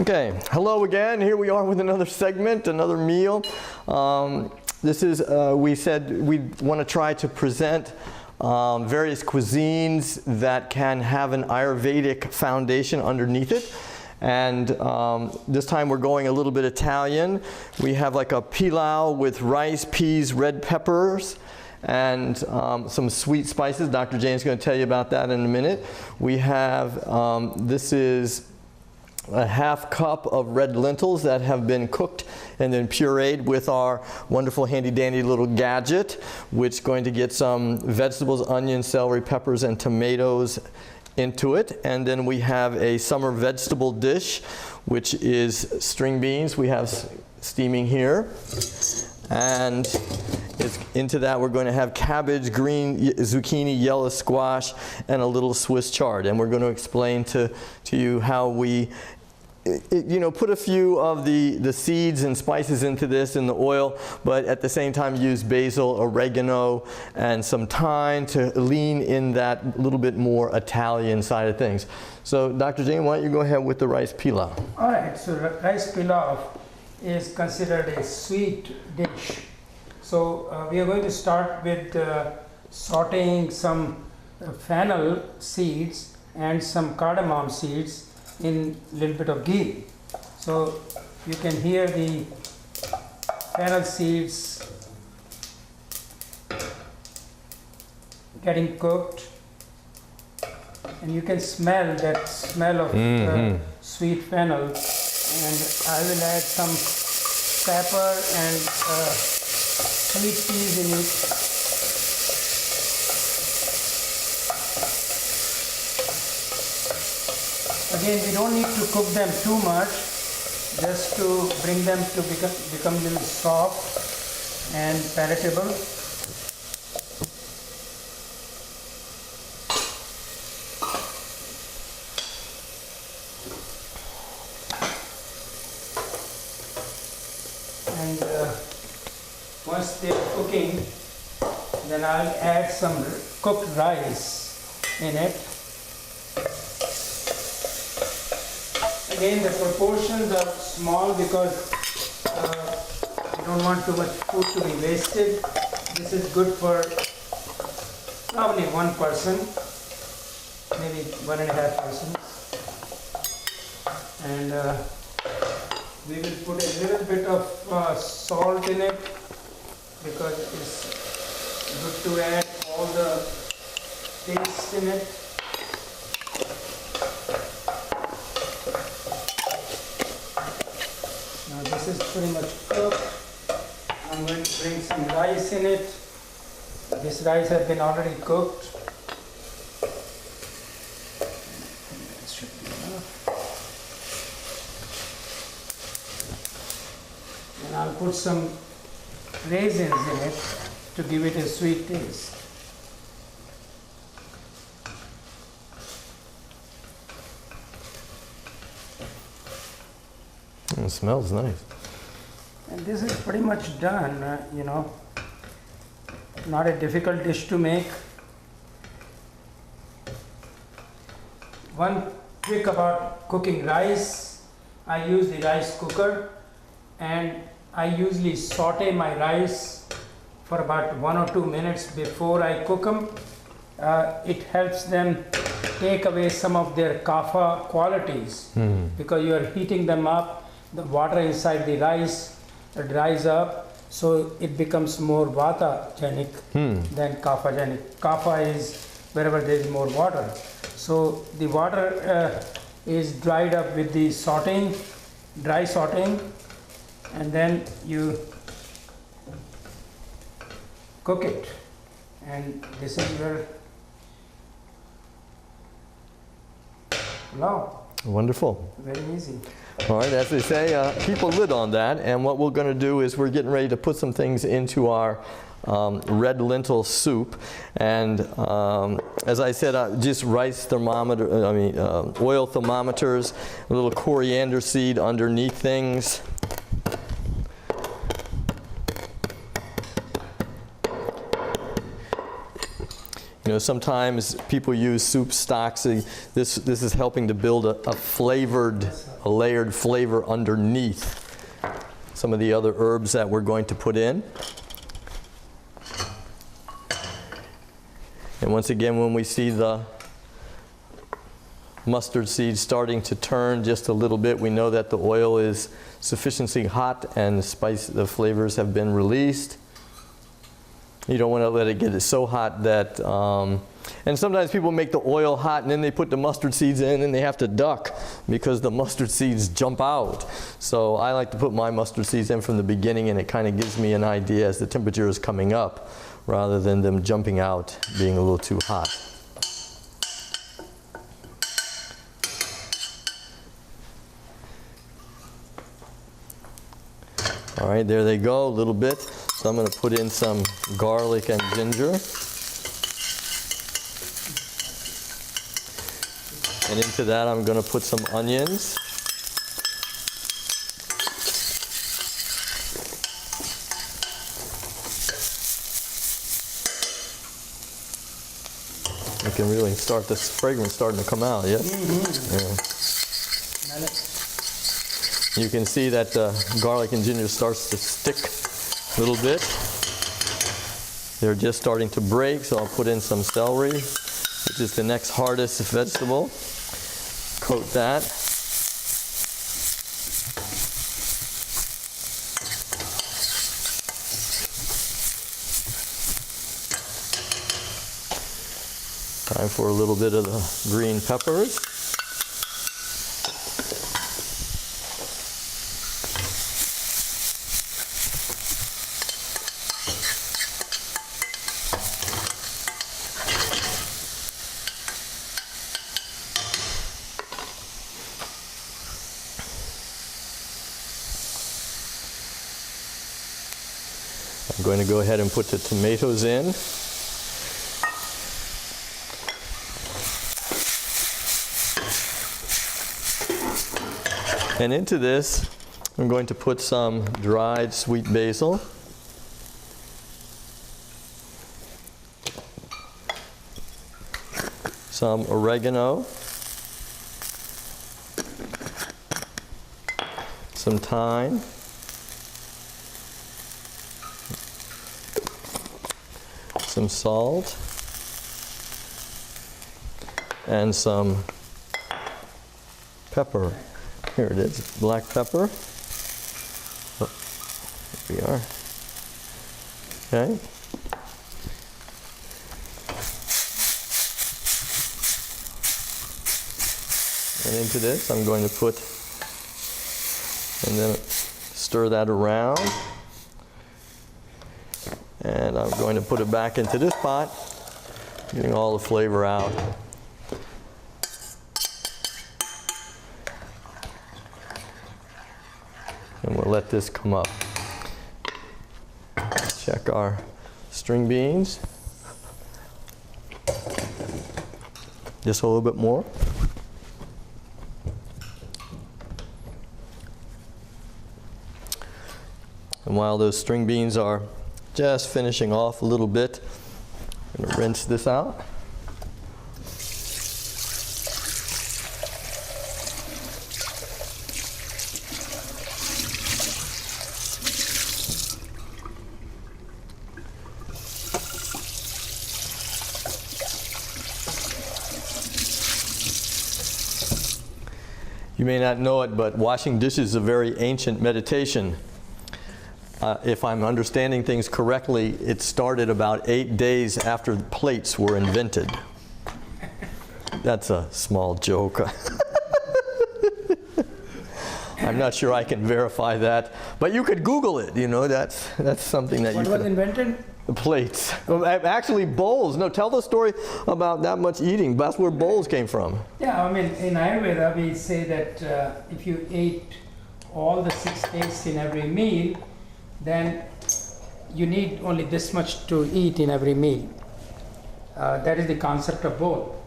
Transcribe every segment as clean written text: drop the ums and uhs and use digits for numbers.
Okay, hello again. Here we are with another segment, another meal. This is, we said we want to try to present various cuisines that can have an Ayurvedic foundation underneath it. And this time we're going a little bit Italian. We have like a pilau with rice, peas, red peppers, and some sweet spices. Dr. Jane's going to tell you about that in a minute. We have, this is a half cup of red lentils that have been cooked and then pureed with our wonderful handy dandy little gadget, which is going to get some vegetables, onions, celery, peppers, and tomatoes into it. And then we have a summer vegetable dish, which is string beans. We have steaming here. And into that we're going to have cabbage, green zucchini, yellow squash, and a little Swiss chard. And we're going to explain to you how we put a few of the seeds and spices into this in the oil, but at the same time use basil, oregano, and some thyme to lean in that little bit more Italian side of things. So Dr. Jane, why don't you go ahead with the rice pilau? All right, so rice pilau is considered a sweet dish. So we are going to start with sauteing some fennel seeds and some cardamom seeds in a little bit of ghee. So you can hear the fennel seeds getting cooked, and you can smell that smell of sweet fennel. And I will add some pepper and sweet peas in it. Again, we don't need to cook them too much, just to bring them to become a little soft and palatable. And once they are cooking, then I'll add some cooked rice in it. Again, the proportions are small because we don't want too much food to be wasted. This is good for probably one person, maybe 1.5 persons. And we will put a little bit of salt in it because it's good to add all the taste in it. Now this is pretty much cooked. I'm going to bring some rice in it. This rice has been already cooked. That should be enough. And I'll put some raisins in it to give it a sweet taste. It smells nice. And this is pretty much done, not a difficult dish to make. One trick about cooking rice, I use the rice cooker, and I usually saute my rice for about 1 or 2 minutes before I cook them. It helps them take away some of their kapha qualities because you are heating them up. The water inside the rice dries up, so it becomes more vata-genic than kapha-genic. Kapha is wherever there is more water. So the water is dried up with the sauteing, dry sauteing, and then you cook it. And this is your pilau. Wonderful. Very easy. All right, as they say, keep a lid on that. And what we're going to do is we're getting ready to put some things into our red lentil soup. And as I said, just rice thermometer, oil thermometers, a little coriander seed underneath things. You know, sometimes people use soup stocks. This is helping to build a layered flavor underneath some of the other herbs that we're going to put in. And once again, when we see the mustard seeds starting to turn just a little bit, we know that the oil is sufficiently hot and the flavors have been released. You don't want to let it get so hot that, and sometimes people make the oil hot and then they put the mustard seeds in and they have to duck because the mustard seeds jump out. So I like to put my mustard seeds in from the beginning, and it kind of gives me an idea as the temperature is coming up rather than them jumping out being a little too hot. All right, there they go, a little bit. So I'm going to put in some garlic and ginger. And into that I'm going to put some onions. You can really start this fragrance starting to come out, yes? Yeah. You can see that garlic and ginger starts to stick a little bit. They're just starting to break, so I'll put in some celery, which is the next hardest vegetable. Coat that. Time for a little bit of the green peppers. I'm going to go ahead and put the tomatoes in. And into this, I'm going to put some dried sweet basil. Some oregano. Some thyme. Some salt. And some pepper. Here it is, black pepper. Oh, here we are. Okay. And into this, I'm going to put, and then stir that around. And I'm going to put it back into this pot, getting all the flavor out. And we'll let this come up. Check our string beans. Just a little bit more. And while those string beans are just finishing off a little bit, I'm going to rinse this out. You may not know it, but washing dishes is a very ancient meditation. If I'm understanding things correctly, it started about 8 days after plates were invented. That's a small joke. I'm not sure I can verify that, but you could Google it. You know, that's something that you could. What was invented? Plates. Actually, bowls. No, tell the story about that much eating. That's where bowls came from. Yeah, I mean, in Ayurveda, we say that if you ate all the 6 tastes in every meal, then you need only this much to eat in every meal. That is the concept of bowl.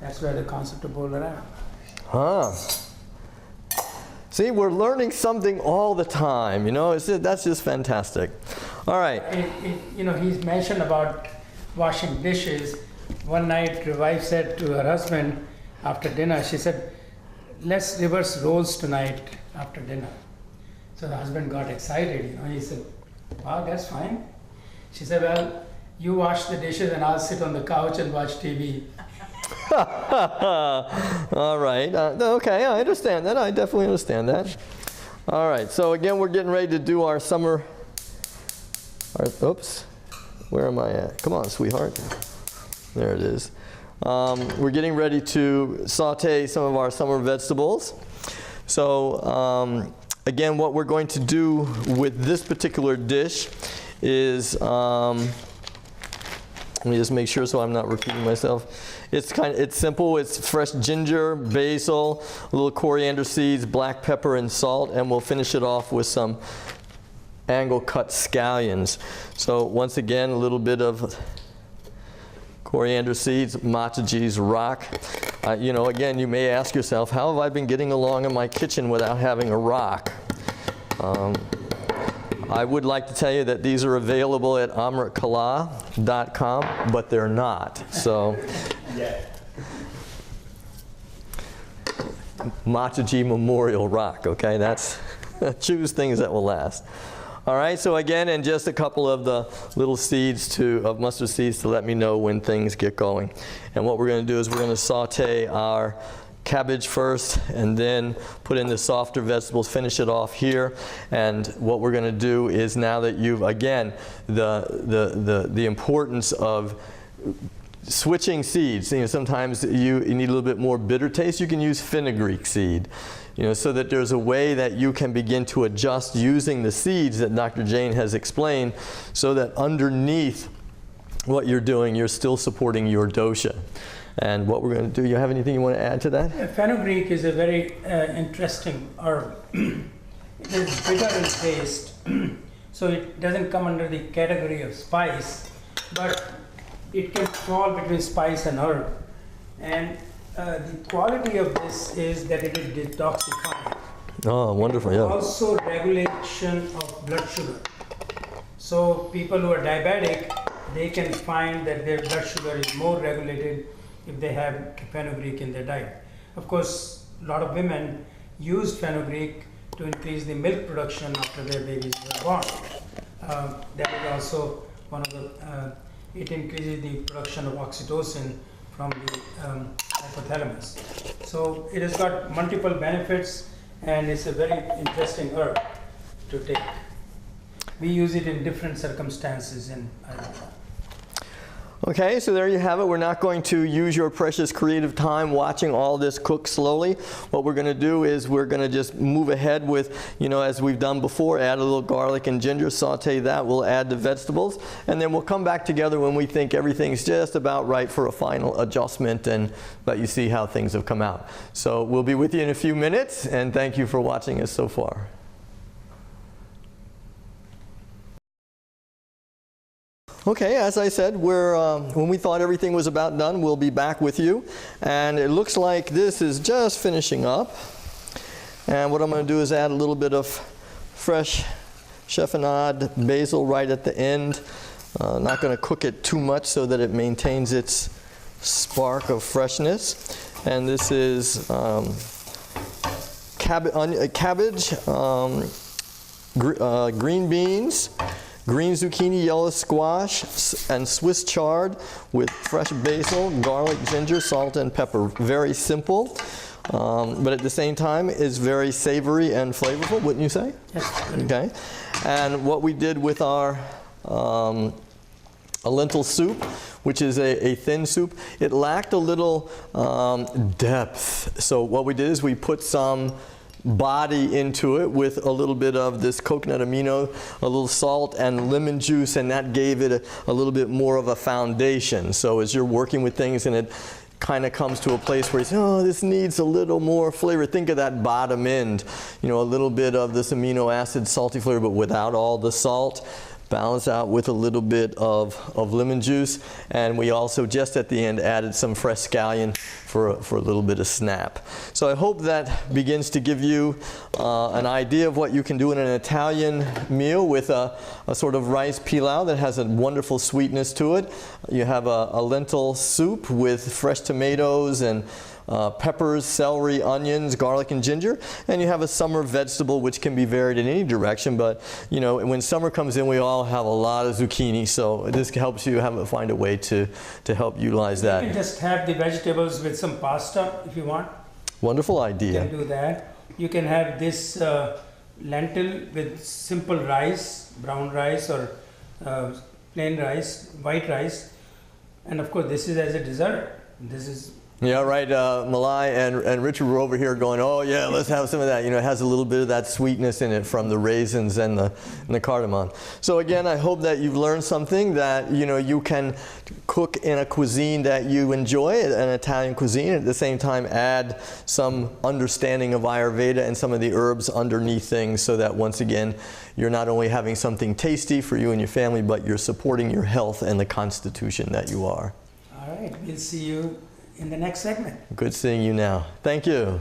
That's where the concept of bowl arrived. Huh. See, we're learning something all the time. You know, that's just fantastic. All right. You know, he's mentioned about washing dishes. one night the wife said to her husband after dinner, she said, let's reverse roles tonight after dinner. So the husband got excited, he said, wow, that's fine. She said, well, you wash the dishes and I'll sit on the couch and watch TV. All right. Okay, I understand that. I definitely understand that. All right. So again, we're getting ready to do our summer. Oops. Where am I at? Come on, sweetheart. There it is. We're getting ready to saute some of our summer vegetables. So again, what we're going to do with this particular dish is, let me just make sure so I'm not repeating myself. It's simple. It's fresh ginger, basil, a little coriander seeds, black pepper, and salt, and we'll finish it off with some angle cut scallions. So once again, a little bit of coriander seeds, Machiji's rock. Again, you may ask yourself, how have I been getting along in my kitchen without having a rock? I would like to tell you that these are available at amritkala.com, but they're not. So, Machiji Memorial Rock, okay? That's, choose things that will last. All right, so again, and just a couple of the little seeds of mustard seeds to let me know when things get going. And what we're going to do is we're going to saute our cabbage first and then put in the softer vegetables, finish it off here. And what we're going to do is, now that you've, again, the importance of switching seeds. Sometimes you need a little bit more bitter taste. You can use fenugreek seed, so that there's a way that you can begin to adjust using the seeds that Dr. Jain has explained, so that underneath what you're doing, you're still supporting your dosha. And what we're going to do, you have anything you want to add to that? Fenugreek is a very interesting herb. It is bitter in taste, so it doesn't come under the category of spice, but it can fall between spice and herb. And the quality of this is that it is detoxifying. Oh, wonderful, yeah. Also regulation of blood sugar. So people who are diabetic, they can find that their blood sugar is more regulated if they have fenugreek in their diet. Of course, a lot of women use fenugreek to increase the milk production after their babies were born. That is also one of the, it increases the production of oxytocin from the hypothalamus. So it has got multiple benefits, and it's a very interesting herb to take. We use it in different circumstances in Ayurveda. Okay, so there you have it. We're not going to use your precious creative time watching all this cook slowly. What we're going to do is we're going to just move ahead with, as we've done before, add a little garlic and ginger, saute that. We'll add the vegetables, and then we'll come back together when we think everything's just about right for a final adjustment and let you see how things have come out. So we'll be with you in a few minutes, and thank you for watching us so far. Okay, as I said, when we thought everything was about done, we'll be back with you. And it looks like this is just finishing up. And what I'm going to do is add a little bit of fresh chiffonade basil right at the end. Not going to cook it too much so that it maintains its spark of freshness. And this is cabbage, green beans, green zucchini, yellow squash, and Swiss chard with fresh basil, garlic, ginger, salt, and pepper. Very simple, but at the same time is very savory and flavorful, wouldn't you say? Yes. Okay. And what we did with our a lentil soup, which is a thin soup, it lacked a little depth. So what we did is we put some body into it with a little bit of this coconut amino, a little salt and lemon juice, and that gave it a little bit more of a foundation. So as you're working with things and it kind of comes to a place where you say, oh, this needs a little more flavor, think of that bottom end, a little bit of this amino acid salty flavor, but without all the salt. balance out with a little bit of lemon juice. And we also, just at the end, added some fresh scallion for a little bit of snap. So I hope that begins to give you an idea of what you can do in an Italian meal with a sort of rice pilau that has a wonderful sweetness to it. You have a lentil soup with fresh tomatoes and peppers, celery, onions, garlic, and ginger. And you have a summer vegetable which can be varied in any direction, but you know, when summer comes in, we all have a lot of zucchini, so this helps you find a way to help utilize that. You can just have the vegetables with some pasta if you want. Wonderful You idea. can do that. You can have this lentil with simple rice, brown rice or plain rice, white rice. And of course, this is as a dessert. This is Yeah, right. Malai and Richard were over here going, oh yeah, let's have some of that. You know, it has a little bit of that sweetness in it from the raisins and the cardamom. So again, I hope that you've learned something, that you know you can cook in a cuisine that you enjoy, an Italian cuisine, and at the same time add some understanding of Ayurveda and some of the herbs underneath things, so that once again, you're not only having something tasty for you and your family, but you're supporting your health and the constitution that you are. all right. We'll see you in the next segment. Good seeing you now. Thank you.